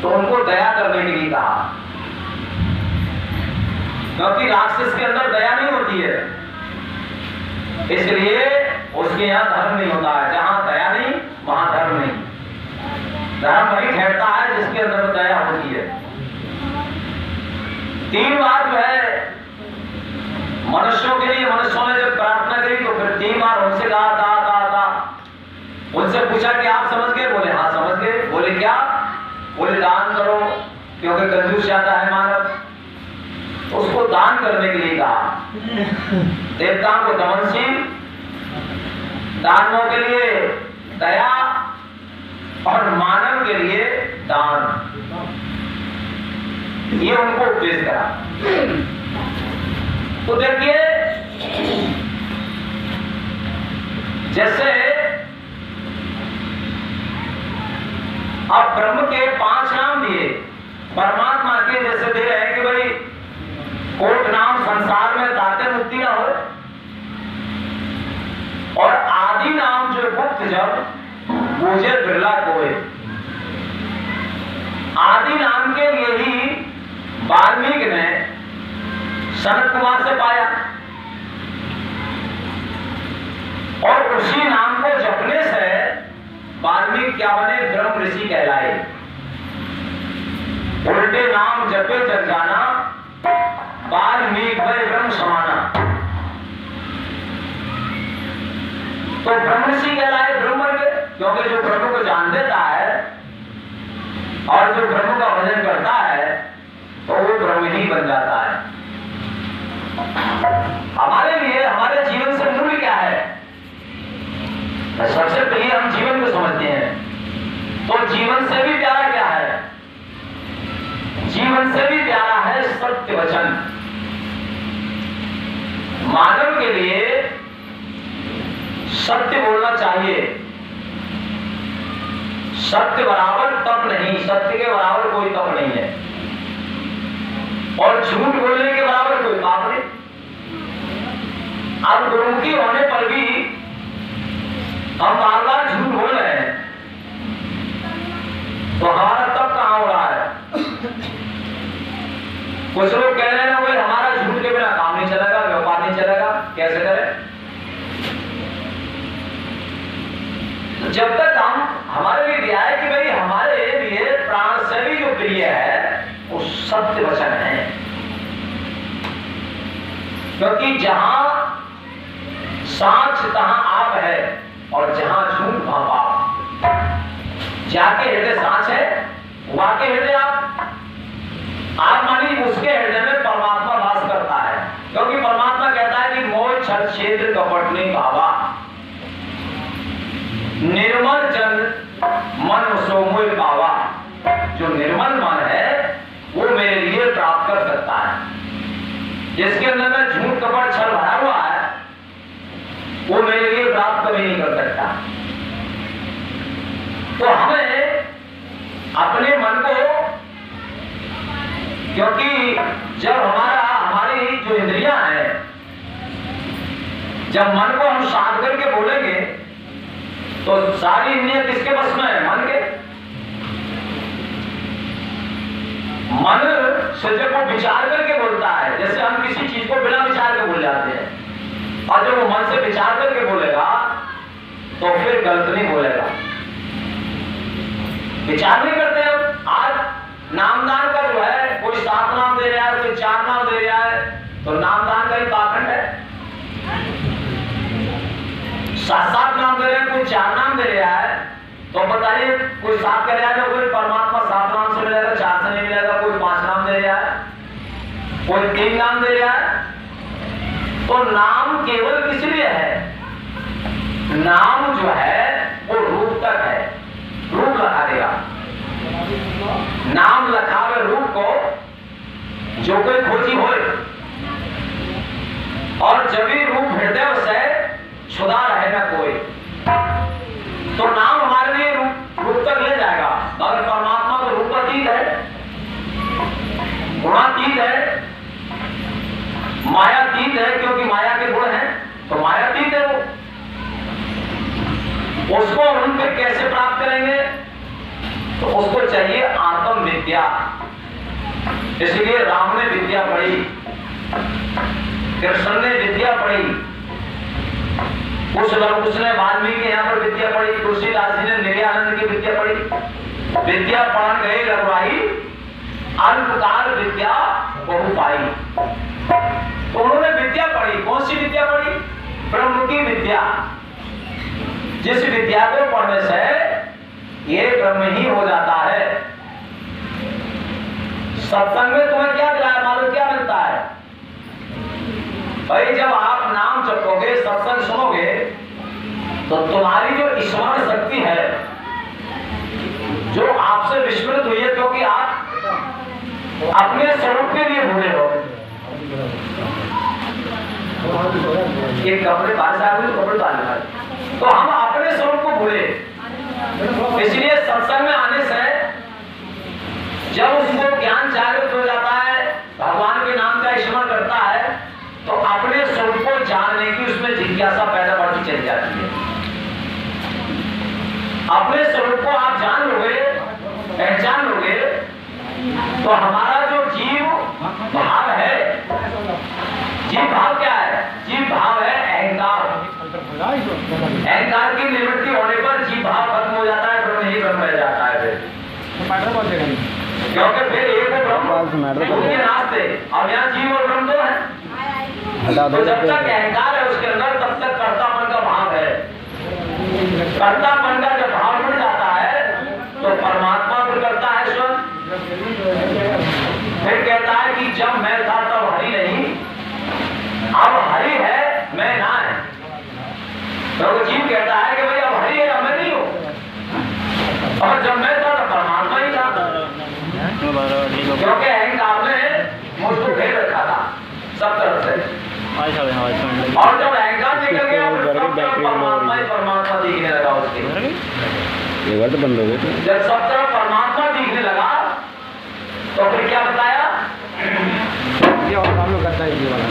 तो उनको दया करने के लिए कहा, क्योंकि राक्षस के अंदर दया नहीं होती है, इसलिए उसके यहाँ धर्म नहीं होता है। जहां दया नहीं वहां धर्म नहीं। धर्म वही ठहरता है जिसके अंदर दया होती है। 3 बार जो है मनुष्यों के लिए, मनुष्यों ने जब प्रार्थना करी तो फिर 3 बार उनसे कहा दा दा दा। उनसे पूछा कि आप समझ गए? बोले हाँ समझ गए। बोले क्या? बोले दान करो, क्योंकि कंजूस ज्यादा है मानव। तो उसको दान करने के लिए कहा। देवताओं को दमनशील, दानवों के लिए दया और मानव के लिए दान, ये उनको उपदेश करा। तो देखिए, जैसे अब ब्रह्म के 5 नाम दिए, परमात्मा के जैसे दे रहे हैं कि भाई कोट नाम संसार में दाते मुक्ति ना हो, और आदि नाम जो गुप्त जब पूजे बिरला कोई, आदि नाम के लिए ही वाल्मीकि ने सनत कुमार से पाया, और उसी नाम को जपने से वाल्मीकि क्या बने? ब्रह्म ऋषि कहलाए। उल्टे नाम जपे जग जाना, वाल्मीकि भय ब्रह्म समाना। तो ब्रह्म ऋषि कहलाए, ब्रह्म बन गए, क्योंकि जो ब्रह्म को जान देता है और जो ब्रह्म का भजन करता है तो वो ब्रह्म ही बन जाता है। हमारे लिए हमारे जीवन से मूल्य क्या है? सबसे पहले हम जीवन को समझते हैं, तो जीवन से भी प्यारा क्या है? जीवन से भी प्यारा है सत्य वचन। मानव के लिए सत्य बोलना चाहिए। सत्य बराबर तप नहीं, सत्य के बराबर कोई तप नहीं है, और झूठ बोलने के बराबर कोई पाप नहीं। अब गुरुमुखी होने पर भी हम बार बार झूठ बोल रहे हैं, तो हमारा तप कहां हो रहा है? कुछ लोग कह रहे हैं भाई हमारा झूठ के बिना काम नहीं चलेगा, व्यापार नहीं चलेगा, कैसे करें? तो जब तक हमारे लिए दिया है कि भाई हमारे लिए प्राण से भी जो प्रिय है वो सत्य वचन है, क्योंकि जहां साच तहां आप है और जहां झूठ वहां पाप। जाके हृदय साच है, वाके हृदय आप मानिए उसके हृदय में परमात्मा वास करता है, क्योंकि परमात्मा कहता है कि मोह छल क्षेत्र कपट नहीं भावा, निर्मल जन मन सो मोह पावा। जो निर्मल मन है वो मेरे लिए प्राप्त कर सकता है। जिसके अंदर में झूठ कपट छल भरा हुआ है वो मेरे लिए प्राप्त कभी नहीं कर सकता। तो हमें अपने मन को, क्योंकि जब हमारी जो इंद्रियां हैं, जब मन को हम शांत करके बोलेंगे तो सारी इंद्रियां किसके बस में है? मन के। मन से जब वो विचार करके बोलता है, जैसे हम किसी चीज को बिना विचार के बोल जाते हैं, और जब वो मन से विचार करके बोलेगा तो फिर गलत नहीं बोलेगा। विचार नहीं करते हम। आज नामदान का जो है, कोई 7 नाम दे रहा है, कोई 4 नाम दे रहा है, तो नामदान का ही पाखंड है। 7 नाम दे रहे हैं, कोई 4 नाम दे रहा है, तो बताइए कोई 7 कह रहा है, कोई परमात्मा 7 नाम से मिलेगा, 4 से नहीं मिलेगा, कोई 5 नाम दे रहा है, कोई 3 नाम दे रहा है। तो नाम केवल किस लिए है? नाम जो है वो रूप तक है, रूप लगा देगा। नाम लखावे रूप को जो कोई खोजी होए, और जब भी रूप हृदय से छुदा रहे ना कोई, तो नाम हमारे लिए रूप तक ले जाएगा। मगर परमात्मा तो रूपातीत है, गुणातीत है, मायातीत है, क्योंकि माया के गुण हैं, तो मायातीत है वो। उसको हम फिर कैसे प्राप्त करेंगे? तो उसको चाहिए आत्म विद्या, इसलिए राम ने विद्या पढ़ी, कृष्ण ने विद्या पढ़ी, उसने वाल्मीकि यहाँ पर विद्या पढ़ी, तुलसीदास जी ने निर्यानंद की विद्या पढ़ी। विद्या पढ़ गए रघुराई, अल्पकाल विद्या बहु पाई। तो उन्होंने विद्या पढ़ी। कौन सी विद्या पढ़ी? ब्रह्म की विद्या। जिस विद्या को पढ़ने से ये ब्रह्म ही हो जाता है। सत्संग में तुम्हें क्या दिलाया? मालूम क्या मिलता है भाई? जब आप नाम जपोगे, सत्संग सुनोगे, तो तुम्हारी जो स्मरण शक्ति है, जो आपसे विस्मृत हुई है क्योंकि आप अपने स्वरूप के लिए भूले हो। ये कपड़े बाहर से आए, कपड़े डाल, तो हम अपने स्वरूप को भूले। इसलिए सत्संग में आने से जब उसको ज्ञान जागृत हो जाता है, भगवान के नाम का स्मरण करता है, तो अपने स्वरूप को जानने की उसमें जिज्ञासा पैदा बढ़ती चली जाती है। अपने स्वरूप को आप जान लोगे, पहचान लोगे, तो हमारा जो जीव भाव है, जीव भाव क्या है? जीव भाव है अहंकार। अहंकार की निवृत्ति होने पर जीव भाव खत्म हो जाता है, ब्रह्म ही ब्रह्म रह जाता है फिर। क्योंकि फिर एक ब्रह्म उनके नास्ते, अब यहाँ जीव और ब्रह्म दो है। तो जब तक अहंकार है उसके अंदर, तब तक कर्तापन का भाव है। कर्तापन का जब भाव बढ़ जाता है तो परमात्मा भी करता है स्वयं। फिर कहता है कि जब मैं था तब हरि नहीं, अब हरि है मैं ना है। तो जीव कहता है कि भाई अब हरि है, अब मैं नहीं हूं। और जब मैं था तब परमात्मा ही था, क्योंकि अहंकार ने मुझको घेर रखा था सब तरफ से। और जब अहंकार निकल गया, परमात्मा ही परमात्मा दिखने लगा उसके। बंद हो गए। जब सब तरफ परमात्मा दिखने लगा तो फिर क्या बताया? ये और हम लोग करता है ये वाला।